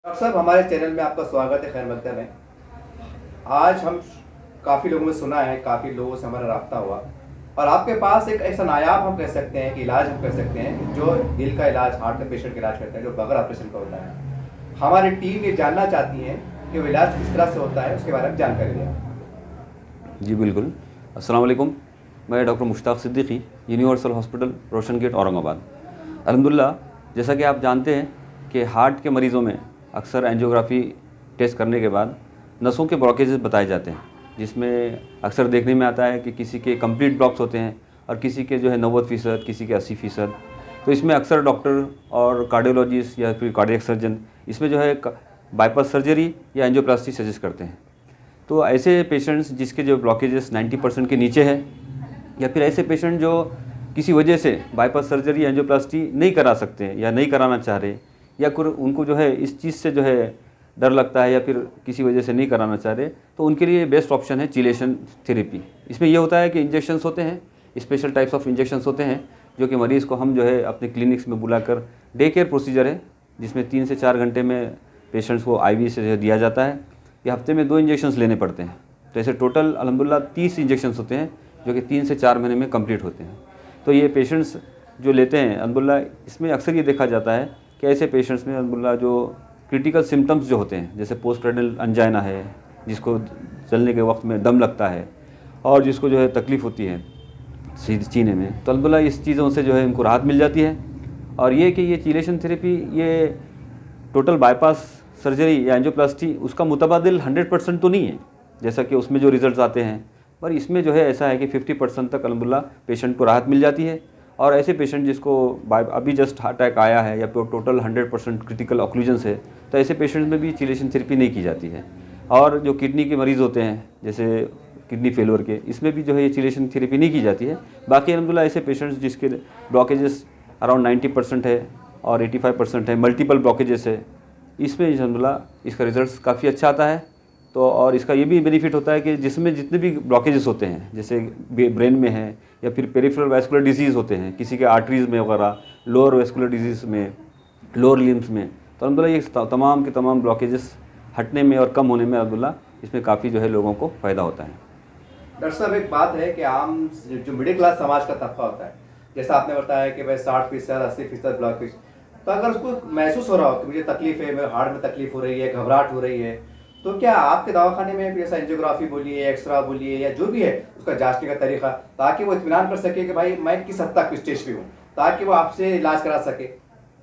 Doctor साहब, हमारे channel में आपका स्वागत है। खैर मकदम है। आज हम काफ़ी लोगों ने सुना है, काफ़ी लोगों से हमारा राब्ता हुआ और आपके पास एक ऐसा नायाब हम कह सकते हैं कि इलाज हम कह सकते हैं जो दिल का इलाज, हार्ट के पेशेंट का इलाज करते हैं, जो बगैर ऑपरेशन का होता है। हमारी टीम ये जानना चाहती है कि वो इलाज किस तरह से होता है, उसके बारे में जानकारी दें। जी बिल्कुल। अस्सलाम वालेकुम। मैं doctor Mushtaq Siddiqui, universal hospital Roshan gate Aurangabad. अल्हम्दुलिल्लाह, जैसा कि आप जानते हैं कि हार्ट के मरीज़ों में अक्सर एंजियोग्राफी टेस्ट करने के बाद नसों के ब्लॉकेजेस बताए जाते हैं, जिसमें अक्सर देखने में आता है कि किसी के कंप्लीट ब्लॉक्स होते हैं और किसी के जो है 90%, किसी के 80%। तो इसमें अक्सर डॉक्टर और कार्डियोलॉजिस्ट या फिर कार्डियक सर्जन इसमें जो है बाईपास सर्जरी या एंजियोप्लास्टी सजेस्ट करते हैं। तो ऐसे पेशेंट्स जिसके जो ब्लॉकेजेस 90% के नीचे है, या फिर ऐसे पेशेंट जो किसी वजह से बाईपास सर्जरी एंजियोप्लास्टी नहीं करा सकते हैं या नहीं कराना चाह रहे, या फिर उनको जो है इस चीज़ से जो है डर लगता है या फिर किसी वजह से नहीं कराना चाह रहे, तो उनके लिए बेस्ट ऑप्शन है चिलेशन थेरेपी। इसमें यह होता है कि इंजेक्शंस होते हैं, स्पेशल टाइप्स ऑफ इंजेक्शंस होते हैं, जो कि मरीज़ को हम जो है अपने क्लिनिक्स में बुलाकर डे केयर प्रोसीजर है, जिसमें 3 से 4 घंटे में पेशेंट्स को IV से दिया जाता है। या हफ्ते में 2 इंजेक्शंस लेने पड़ते हैं। तो ऐसे टोटल अल्हम्दुलिल्लाह 30 इंजेक्शंस होते हैं, जो कि 3 से 4 महीने में कंप्लीट होते हैं। तो ये पेशेंट्स जो लेते हैं अल्हम्दुलिल्लाह, इसमें अक्सर ये देखा जाता है कि ऐसे पेशेंट्स में अल्हम्दुलिल्लाह जो क्रिटिकल सिम्टम्स जो होते हैं, जैसे पोस्ट क्रेनियल अंजाइना है, जिसको चलने के वक्त में दम लगता है और जिसको जो है तकलीफ़ होती है सीने में, तो अल्हम्दुलिल्लाह इस चीज़ों से जो है इनको राहत मिल जाती है। और ये कि ये चिलेशन थेरेपी, ये टोटल बाईपास सर्जरी या एंजियोप्लास्टी उसका मुतबादिल 100% तो नहीं है, जैसा कि उसमें जो रिजल्ट्स आते हैं, पर इसमें जो है ऐसा है कि 50% तक अल्हम्दुलिल्लाह पेशेंट को राहत मिल जाती है। और ऐसे पेशेंट जिसको अभी जस्ट हार्ट अटैक आया है या फिर टोटल 100% क्रिटिकल ऑक्लूजन्स है, तो ऐसे पेशेंट्स में भी चिलेशन थेरेपी नहीं की जाती है। और जो किडनी के मरीज़ होते हैं, जैसे किडनी फेलियर के, इसमें भी जो है ये चिलेशन थेरेपी नहीं की जाती है। बाकी अल्हम्दुलिल्लाह ऐसे पेशेंट्स जिसके ब्लॉकेजेस अराउंड 90% है और 85% है, मल्टीपल ब्लॉकेजेस है, इसमें अल्हम्दुलिल्लाह इसका रिज़ल्ट काफ़ी अच्छा आता है। तो और इसका ये भी बेनिफिट होता है कि जिसमें जितने भी ब्लॉकेजेस होते हैं, जैसे ब्रेन में है या फिर पेरिफेरल वैस्कुलर डिजीज़ होते हैं, किसी के आर्टरीज़ में वगैरह, लोअर वैस्कुलर डिजीज़ में, लोअर लिम्स में, तो अल्हम्दुलिल्लाह ये तमाम के तमाम ब्लॉकेजेस हटने में और कम होने में अल्हम्दुलिल्लाह इसमें काफ़ी जो है लोगों को फ़ायदा होता है। डॉक्टर साहब, एक बात है कि आम जो मिडिल क्लास समाज का तबका होता है, जैसा आपने बताया कि भाई 60%, 80% ब्लॉकेज, तो अगर उसको महसूस हो रहा हो कि मुझे तकलीफ है, मेरे हार्ट में तकलीफ हो रही है, घबराहट हो रही है, तो क्या आपके दवाखाने में भी ऐसा एंजियोग्राफी बोलिए, एक्सरा बोलिए या जो भी है उसका जांचने का तरीका, ताकि वो इत्मीनान कर सके कि भाई मैं किस हद तक स्टेज पे हूँ, ताकि वो आपसे इलाज करा सके,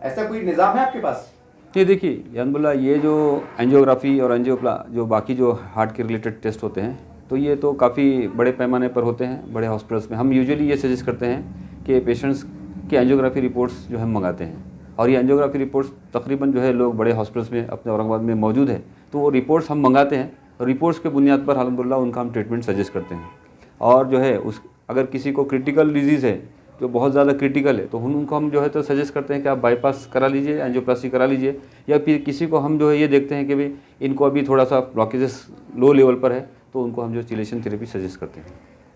ऐसा कोई निज़ाम है आपके पास? ये देखिए अल्हम्दुलिल्लाह, ये जो एंजियोग्राफी और जो बाकी जो हार्ट के रिलेटेड टेस्ट होते हैं, तो ये तो काफ़ी बड़े पैमाने पर होते हैं बड़े हॉस्पिटल्स में। हम यूजुअली ये सजेस्ट करते हैं कि पेशेंट्स की एंजियोग्राफी रिपोर्ट्स जो हम मंगाते हैं, और ये एंजियोग्राफी रिपोर्ट्स तकरीबन जो है लोग बड़े हॉस्पिटल्स में अपने औरंगाबाद में मौजूद है, तो वो रिपोर्ट्स हम मंगाते हैं और रिपोर्ट्स के बुनियाद पर अल्हम्दुलिल्लाह उनका हम ट्रीटमेंट सजेस्ट करते हैं। और जो है अगर किसी को क्रिटिकल डिजीज़ है, जो बहुत ज़्यादा क्रिटिकल है, तो उनको हम जो है तो सजेस्ट करते हैं कि आप बाईपास करा लीजिए, एंजियोप्लास्टी करा लीजिए। या फिर किसी को हम जो है ये देखते हैं कि भाई इनको अभी थोड़ा सा ब्लॉकेजेस लो लेवल पर है, तो उनको हम जो चिलेशन थेरेपी सजेस्ट करते हैं।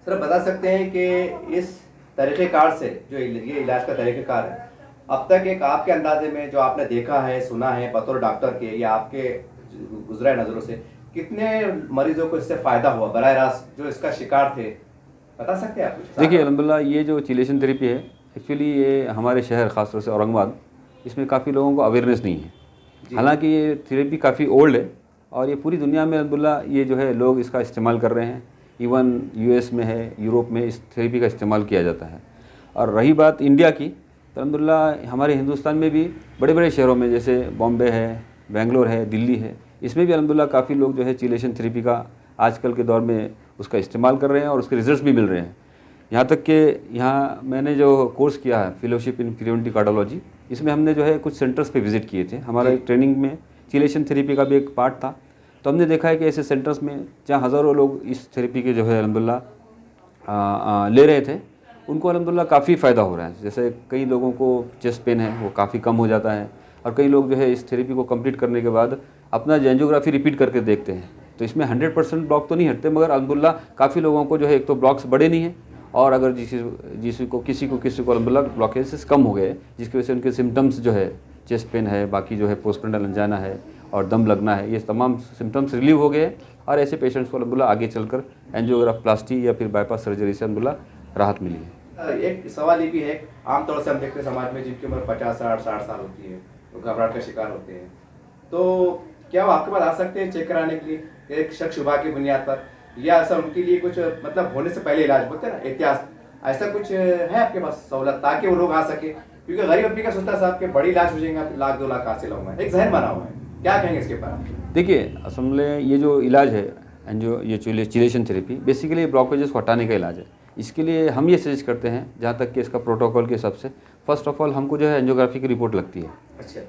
सर, बता सकते हैं कि इस तरीक़ेकार से जो ये इलाज का तरीक़ेकार है, अब तक एक आपके अंदाजे में जो आपने देखा है, सुना है बतौर डॉक्टर के या आपके गुजरा नज़रों से, कितने मरीजों को इससे फ़ायदा हुआ बराह रास्त जो इसका शिकार थे, बता सकते हैं आप कुछ? देखिए अल्हम्दुलिल्लाह, ये जो चिलेशन थेरेपी है, एक्चुअली ये हमारे शहर ख़ासतौर से औरंगाबाद, इसमें काफ़ी लोगों को अवेयरनेस नहीं है। हालांकि ये थेरेपी काफ़ी ओल्ड है और ये पूरी दुनिया में अल्हम्दुलिल्लाह ये जो है लोग इसका इस्तेमाल कर रहे हैं। इवन US में है, यूरोप में इस थेरेपी का इस्तेमाल किया जाता है। और रही बात इंडिया की, तो अल्हम्दुलिल्लाह हमारे हिंदुस्तान में भी बड़े बड़े शहरों में, जैसे बॉम्बे है, बेंगलोर है, दिल्ली है, इसमें भी अल्हम्दुलिल्लाह काफ़ी लोग जो है चिलेशन थेरेपी का आजकल के दौर में उसका इस्तेमाल कर रहे हैं और उसके रिजल्ट्स भी मिल रहे हैं। यहाँ तक कि यहाँ मैंने जो कोर्स किया है फेलोशिप इन प्रिवेंटिव कार्डियोलॉजी, इसमें हमने जो है कुछ सेंटर्स पे विज़िट किए थे। हमारा ट्रेनिंग में चिलेशन थेरेपी का भी एक पार्ट था। तो हमने देखा है कि ऐसे सेंटर्स में जहाँ हज़ारों लोग इस थेरेपी के जो है अल्हम्दुलिल्लाह ले रहे थे, उनको अल्हम्दुलिल्लाह काफ़ी फ़ायदा हो रहा है। जैसे कई लोगों को चेस्ट पेन है, वो काफ़ी कम हो जाता है, और कई लोग जो है इस थेरेपी को कंप्लीट करने के बाद अपना एंजियोग्राफी रिपीट करके देखते हैं, तो इसमें 100% ब्लॉक तो नहीं हटते, मगर अल्हम्दुलिल्लाह काफ़ी लोगों को जो है एक तो ब्लॉक्स बड़े नहीं हैं, और अगर किसी को अल्हम्दुलिल्लाह ब्लॉकेजेस कम हो गए, जिसकी वजह से उनके सिम्टम्स जो है चेस्ट पेन है, बाकी जो है पोस्ट क्रेनियल अंजाइना है, और दम लगना है, ये तमाम सिम्टम्स रिलीव हो गए और ऐसे पेशेंट्स को अल्हम्दुलिल्लाह आगे चलकर एंजियोग्राफप्लास्टी या फिर बाईपास सर्जरी से अल्हम्दुलिल्लाह राहत मिली है। एक सवाल ये भी है, आमतौर से हम देखते हैं समाज में जिनकी उम्र 50-60 साल होती है तो घबराहट का शिकार होते हैं, तो क्या वो आपके पास आ सकते हैं चेक कराने के लिए एक शक शुबा की बुनियाद पर, या ऐसा उनके लिए कुछ मतलब होने से पहले इलाज बोलते हैं ना एहतियात, ऐसा कुछ है आपके पास सहूलत ताकि वो लोग आ सके? क्योंकि गरीब अपनी का सोचता है साहब कि बड़ी इलाज हो जाएगा फिर लाख 2 लाख कहाँ से लाऊंगा, एक जहन बना हुआ है, क्या कहेंगे इसके ऊपर? देखिए असल में ये जो इलाज है ये चिलेशन थेरेपी बेसिकली ब्लॉकेजेस को हटाने का इलाज है। इसके लिए हम ये सजेस्ट करते हैं, जहाँ तक कि इसका प्रोटोकॉल के हिसाब से, फर्स्ट ऑफ ऑल हमको जो है एंजियोग्राफी की रिपोर्ट लगती है। अच्छा।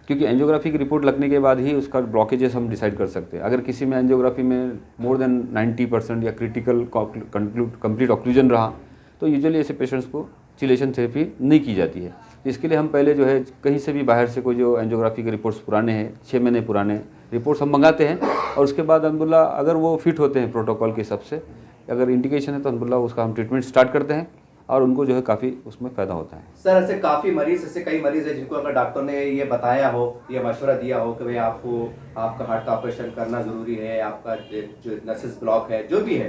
क्योंकि एंजियोग्राफी की रिपोर्ट लगने के बाद ही उसका ब्लॉकेजेस हम डिसाइड कर सकते हैं। अगर किसी में एंजियोग्राफी में मोर देन 90% या क्रिटिकल कंप्लीट ऑक्लूजन रहा तो यूजुअली ऐसे पेशेंट्स को चिलेशन थेरेपी नहीं की जाती है। इसके लिए हम पहले जो है कहीं से भी बाहर से कोई जो एंजियोग्राफी के रिपोर्ट्स पुराने हैं 6 महीने पुराने रिपोर्ट्स हम मंगाते हैं और उसके बाद अल्हम्दुलिल्लाह अगर वो फिट होते हैं प्रोटोकॉल के हिसाब से, अगर इंडिकेशन है तो अल्हम्दुलिल्लाह उसका हम ट्रीटमेंट स्टार्ट करते हैं और उनको जो है काफ़ी उसमें फ़ायदा होता है। सर ऐसे काफ़ी मरीज, ऐसे कई मरीज हैं जिनको अगर डॉक्टर ने ये बताया हो, ये मशवरा दिया हो कि भाई आपको आपका हार्ट का ऑपरेशन करना ज़रूरी है, आपका जो नसेस ब्लॉक है जो भी है,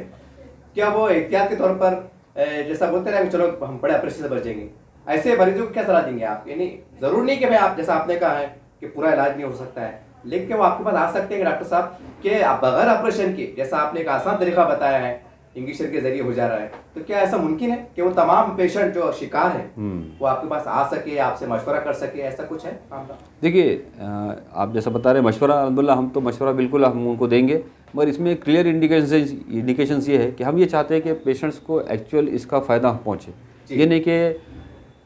क्या वो एहतियात के तौर पर जैसा बोलते हैं ना चलो हम बड़े ऑपरेशन से बचेंगे, ऐसे मरीजों को क्या सलाह देंगे आप? यानी ज़रूर नहीं कि भाई आप जैसा आपने कहा है कि पूरा इलाज नहीं हो सकता है, लेकिन वो आपके पास आ सकते हैं कि डॉक्टर साहब कि बगैर ऑपरेशन के, जैसा आपने एक आसान तरीका बताया है इंजेक्शन के जरिए हो जा रहा है, तो क्या ऐसा मुमकिन है कि वो तमाम पेशेंट जो शिकार हैं वो आपके पास आ सके, आपसे मशवरा कर सके, ऐसा कुछ है मामला? देखिए आप जैसा बता रहे हैं मशवरा, अल्हम्दुलिल्लाह हम तो मशवरा बिल्कुल हम उनको देंगे, मगर इसमें क्लियर इंडिकेशंस ये है कि हम ये चाहते हैं कि पेशेंट्स को एक्चुअल इसका फ़ायदा पहुँचे। ये नहीं कि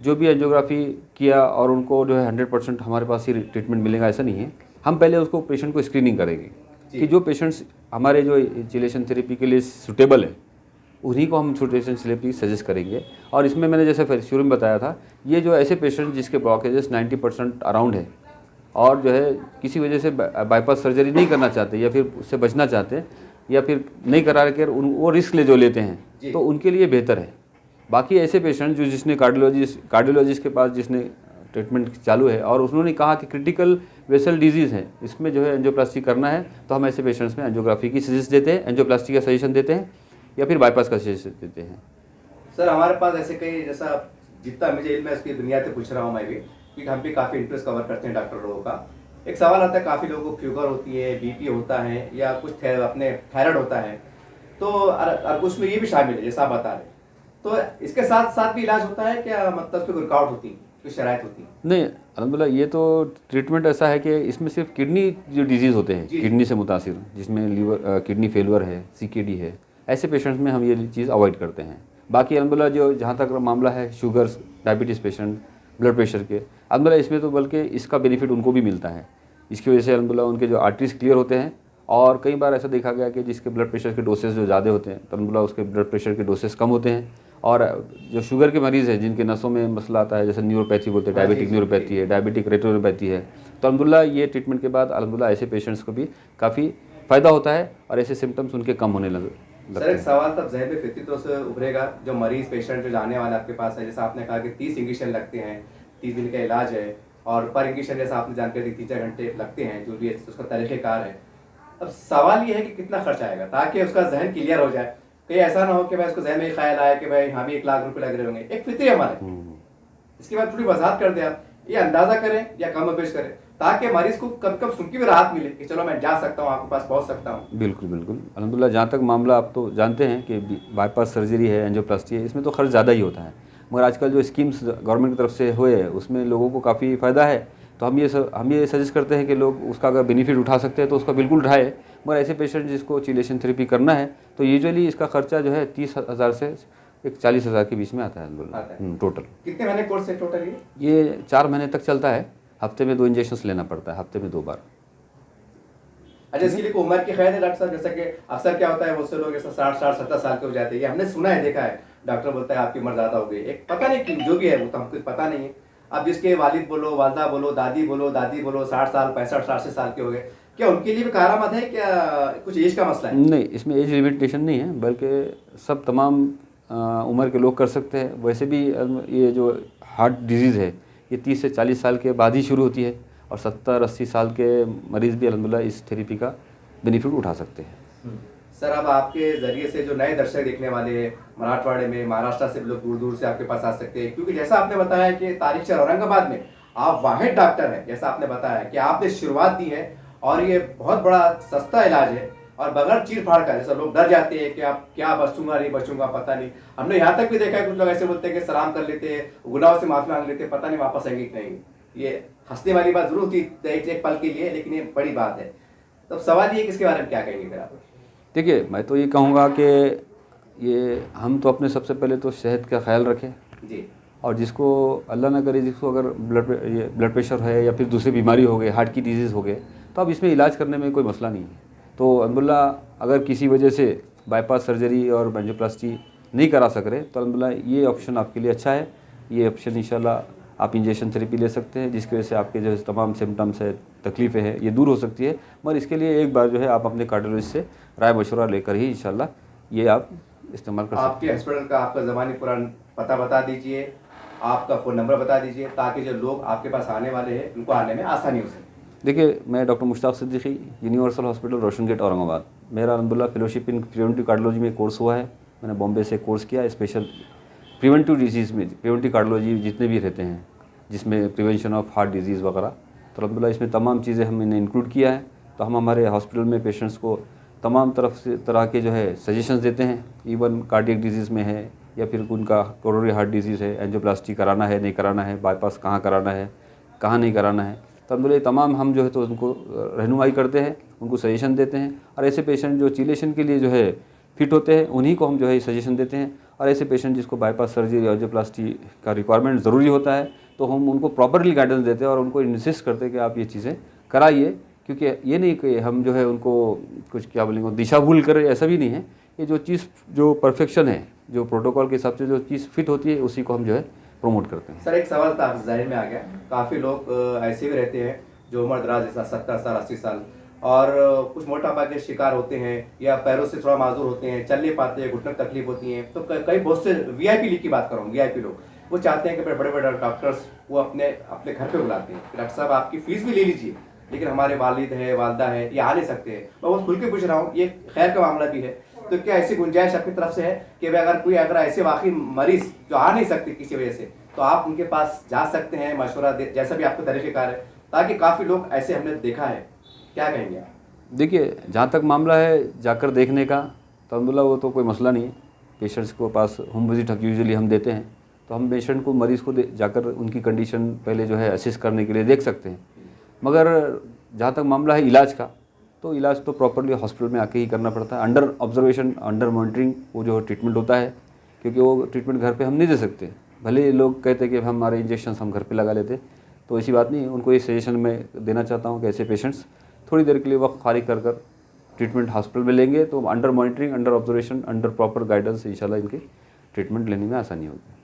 जो भी एंजियोग्राफी किया और उनको जो है 100% हमारे पास ही ट्रीटमेंट मिलेगा, ऐसा नहीं है। हम पहले उसको पेशेंट को स्क्रीनिंग करेंगे कि जो पेशेंट्स हमारे जो चिलेशन थेरेपी के लिए सूटेबल है उन्हीं को हम चिलेशन थेरेपी सजेस्ट करेंगे। और इसमें मैंने जैसे शुरू में बताया था, ये जो ऐसे पेशेंट जिसके ब्लॉकेजेस 90% अराउंड है और जो है किसी वजह से बाईपास सर्जरी नहीं करना चाहते या फिर उससे बचना चाहते हैं या फिर नहीं करा कर वो रिस्क जो लेते हैं तो उनके लिए बेहतर है। बाकी ऐसे पेशेंट जो जिसने कार्डियोलॉजिस्ट के पास जिसने ट्रीटमेंट चालू है और उन्होंने कहा कि क्रिटिकल वेसल डिजीज़ है, इसमें जो है एंजियोप्लास्टी करना है, तो हम ऐसे पेशेंट्स में एंजियोग्राफी की सजेस्ट देते हैं, एंजियोप्लास्टी का सजेशन देते हैं या फिर बाईपास का सजेशन देते हैं। सर हमारे पास ऐसे कई, जैसा जितना मुझे इल्म है उसकी दुनिया से पूछ रहा हूँ मैं भी, क्योंकि हम भी काफ़ी इंटरेस्ट कवर करते हैं डॉक्टर लोगों का। एक सवाल आता है, काफ़ी लोगों को शुगर होती है, बीपी होता है या कुछ अपने थायराइड होता है, तो उसमें ये भी शामिल है जैसा आप बता रहे, तो इसके साथ साथ भी इलाज होता है क्या? मतलब उसमें रुकावट होती है, कोई शरायत होती है? नहीं अल्हम्दुलिल्लाह, ये तो ट्रीटमेंट ऐसा है कि इसमें सिर्फ किडनी जो डिजीज़ होते हैं, किडनी से मुतासिर, जिसमें लीवर किडनी फेलियर है, CKD है, ऐसे पेशेंट्स में हम ये चीज़ अवॉइड करते हैं। बाकी अल्हम्दुलिल्लाह जो जहाँ तक मामला है sugars, diabetes patient, blood pressure के, अल्हम्दुलिल्लाह इसमें तो बल्कि इसका बेनिफिट उनको भी मिलता है। इसकी वजह से अल्हम्दुलिल्लाह उनके जो आर्टरीज क्लियर होते हैं और कई बार ऐसा देखा गया कि जिसके ब्लड प्रेशर के डोसेस जो ज़्यादा होते हैं तो अल्हम्दुलिल्लाह उसके ब्लड प्रेशर के डोसेस कम होते हैं। और जो शुगर के मरीज़ हैं जिनके नसों में मसला आता है, जैसे न्यूरोपैथी बोलते हैं, डायबिटिक न्यूरोपैथी है, डायबिटिक रेटिनोपैथी है, तो अल्हम्दुलिल्लाह ये ट्रीटमेंट के बाद अल्हम्दुलिल्लाह ऐसे पेशेंट्स को भी काफ़ी फ़ायदा होता है और ऐसे सिम्टम्स उनके कम होने लगते हैं। सर एक सवाल तब जहन में फितरी तरह से उभरेगा, जो मरीज़ पेशेंट जो जाने वाले आपके पास है, जैसा आपने कहा कि 30 इंजेक्शन लगते हैं, 30 दिन का इलाज है और पर इंजेक्शन जैसा आपने जानकारी दी 3-4 घंटे लगते हैं, जो भी उसका तरीक़ेकार है। अब सवाल ये है कि कितना खर्च आएगा ताकि उसका जहन क्लियर हो जाए, कहीं ऐसा ना हो कि भाई उसको जहन में ख्याल आया कि भाई हाँ भी 1 लाख रुपए लग रहे होंगे, एक फितरी हमारे। इसके बाद थोड़ी वजाहत कर दें आप, ये अंदाज़ा करें या कम पेश करें ताकि मरीज़ को कम कम सुन के भी राहत मिले कि चलो मैं जा सकता हूँ, आपके पास पहुँच सकता हूँ। बिल्कुल बिल्कुल अल्हम्दुलिल्लाह, जहाँ तक मामला आप तो जानते हैं कि बाईपास सर्जरी है, एंजियोप्लास्टी है, इसमें तो खर्च ज़्यादा ही होता है, मगर आजकल जो स्कीम्स गवर्नमेंट की तरफ से हुए उसमें लोगों को काफ़ी फ़ायदा है। तो हम ये सजेस्ट करते हैं कि लोग उसका अगर बेनिफिट उठा सकते हैं तो उसका बिल्कुल उठाए। मगर ऐसे पेशेंट जिसको चिलेशन थेरेपी करना है तो यूजुअली इसका खर्चा जो है 30,000 से 40,000 के बीच में आता है टोटल। कितने महीने कोर्स है टोटल? ये 4 महीने तक चलता है, हफ्ते में 2 इंजेक्शंस लेना पड़ता है, हफ्ते में 2 बार। अच्छा, इसके लिए कोई उम्र की खैर है डॉक्टर साहब? जैसा कि अक्सर क्या होता है, बहुत से लोग ऐसा 60-70 साल के हो जाते हैं, ये हमने सुना है, देखा है, डॉक्टर बोलता है आपकी उम्र ज़्यादा हो गई, एक पता नहीं क्यों, जो भी है वो तो हमको पता नहीं है। अब जिसके वालिद बोलो, वालदा बोलो, दादी बोलो, 60 साल 65-86 साल के हो गए, क्या उनके लिए भी करामत है? क्या कुछ एज का मसला है? नहीं, इसमें एज लिमिटेशन नहीं है, बल्कि सब तमाम उम्र के लोग कर सकते हैं। वैसे भी ये जो हार्ट डिजीज़ है ये 30 से 40 साल के बाद ही शुरू होती है और 70-80 साल के मरीज़ भी अल्हम्दुलिल्लाह इस थेरेपी का बेनिफिट उठा सकते हैं। सर, अब आपके ज़रिए से जो नए दर्शक देखने वाले हैं मराठवाड़े में, महाराष्ट्र से भी लोग दूर दूर से आपके पास आ सकते हैं, क्योंकि जैसा आपने बताया कि तारीख शहर औरंगाबाद में आप वाहिद डॉक्टर हैं, जैसा आपने बताया कि आपने शुरुआत दी है और ये बहुत बड़ा सस्ता इलाज है और बगैर चीर फाड़ का। जैसे लोग डर जाते हैं कि आप क्या बचूंगा नहीं बचूंगा पता नहीं। हमने यहाँ तक भी देखा है कुछ लोग ऐसे बोलते हैं कि सलाम कर लेते हैं, गुनाहों से माफी मांग लेते हैं, पता नहीं वापस आएंगे कि नहीं। ये हंसने वाली बात जरूर थी एक पल के लिए, लेकिन ये बड़ी बात है। तो सवाल ये किसके बारे में क्या कहेंगे फिर आप? देखिए, मैं तो ये कहूँगा कि ये हम तो अपने सबसे पहले तो सेहत का ख्याल रखें जी। और जिसको अल्लाह ना करे, जिसको अगर ब्लड प्रेशर है या फिर दूसरी बीमारी हो गई, हार्ट की डिजीज़ हो गए, तो अब इसमें इलाज करने में कोई मसला नहीं है। तो अल्हम्दुलिल्लाह अगर किसी वजह से बाईपास सर्जरी और एंजियोप्लास्टी नहीं करा सक रहे तो अल्हम्दुलिल्लाह ये ऑप्शन आपके लिए अच्छा है। ये ऑप्शन इंशाल्लाह आप इंजेक्शन थेरेपी ले सकते हैं, जिसकी वजह से आपके जो तमाम सिम्टम्स है, तकलीफ़ें हैं, ये दूर हो सकती है। मगर इसके लिए एक बार जो है आप अपने कार्डियोलॉजिस्ट से राय मशवरा लेकर ही इंशाल्लाह ये आप इस्तेमाल कर सकते हैं। आपके हॉस्पिटल का आपका ज़बानी पुरान पता बता दीजिए, आपका फ़ोन नंबर बता दीजिए, ताकि जो लोग आपके पास आने वाले हैं उनको आने में आसानी हो सके। देखिए, मैं doctor Mushtaq Siddiqui, universal hospital Roshan gate Aurangabad. मेरा अल्हम्दुलिल्लाह फेलोशिप इन प्रिवेंटिव कार्डियोलॉजी में कोर्स हुआ है। मैंने बॉम्बे से कोर्स किया स्पेशल प्रिवेंटिव डिजीज़ में, प्रिवेंटिव कार्डियोलॉजी जितने भी रहते हैं जिसमें प्रिवेंशन ऑफ हार्ट डिजीज़ वगैरह, तो अल्हम्दुलिल्लाह इसमें तमाम चीज़ें हमने इंक्लूड किया है। तो हम हमारे हॉस्पिटल में पेशेंट्स को तमाम तरह के जो है सजेशंस देते हैं। इवन कार्डियक डिजीज़ में है या फिर उनका कोरोनरी हार्ट डिजीज़ है, एंजियोप्लास्टी कराना है नहीं कराना है, बाईपास कहाँ कराना है कहाँ नहीं कराना है, तो अल्हम्दुलिल्लाह तमाम हम जो है तो उनको रहनुमाई करते हैं, उनको सजेशन देते हैं। और ऐसे पेशेंट जो चीलेशन के लिए जो है फिट होते हैं उन्हीं को हम जो है सजेशन देते हैं। और ऐसे पेशेंट जिसको बाईपास सर्जरी या एंजियोप्लास्टी का रिक्वायरमेंट ज़रूरी होता है तो हम उनको प्रॉपरली गाइडेंस देते हैं और उनको इंसिस्ट करते हैं कि आप ये चीज़ें कराइए। क्योंकि ये नहीं कि हम जो है उनको कुछ क्या बोलेंगे दिशा भूल करें, ऐसा भी नहीं है। ये जो चीज़ जो परफेक्शन है, जो प्रोटोकॉल के हिसाब से जो चीज़ फिट होती है उसी को हम जो है प्रमोट करते हैं। सर, एक सवाल था ज़हन में आ गया। काफ़ी लोग ऐसे भी रहते हैं जो उम्र दराज जैसा 70 साल 80 साल और कुछ मोटापा के शिकार होते हैं या पैरों से थोड़ा माजूर होते हैं, चल नहीं पाते हैं, घुटने में तकलीफ होती हैं। तो कई बहुत से वीआईपी लीग की बात करूँ, वीआईपी लोग वो चाहते हैं कि बड़े बड़े डॉक्टर्स वो अपने घर पे बुलाते हैं, डॉक्टर साहब आपकी फीस भी ले लीजिए, लेकिन हमारे वालिद है वालदा है ये आ नहीं सकते हैं। मैं वो खुल के पूछ रहा हूँ, ये खैर का मामला भी है, तो क्या ऐसी गुंजाइश आपकी तरफ से है कि भाई अगर ऐसे वाकई मरीज जो आ नहीं सकते किसी वजह से, तो आप उनके पास जा सकते हैं, मशवरा दे, जैसा भी आपका तरीक़ेकार है, ताकि काफ़ी लोग ऐसे हमने देखा है। क्या कहेंगे आप? देखिए, जहाँ तक मामला है जाकर देखने का, तो अल्हम्दुलिल्लाह वो तो कोई मसला नहीं है। पेशेंट्स को पास होम विजिट यूजुअली हम देते हैं, तो हम पेशेंट को मरीज़ को जाकर उनकी कंडीशन पहले जो है असेस करने के लिए देख सकते हैं। मगर जहाँ तक मामला है इलाज का, तो इलाज तो प्रॉपरली हॉस्पिटल में आके ही करना पड़ता है, अंडर ऑब्जर्वेशन, अंडर मॉनिटरिंग वो जो ट्रीटमेंट होता है। क्योंकि वो ट्रीटमेंट घर पे हम नहीं दे सकते। भले ही लोग कहते हैं कि हमारे इंजेक्शंस हम घर पे लगा लेते, तो ऐसी बात नहीं है। उनको ये सजेशन मैं देना चाहता हूँ कि ऐसे पेशेंट्स थोड़ी देर के लिए वक्त खाली कर ट्रीटमेंट हॉस्पिटल में लेंगे तो under monitoring, under observation, under proper guidance इंशाल्लाह इनकी ट्रीटमेंट लेने में आसानी होगी।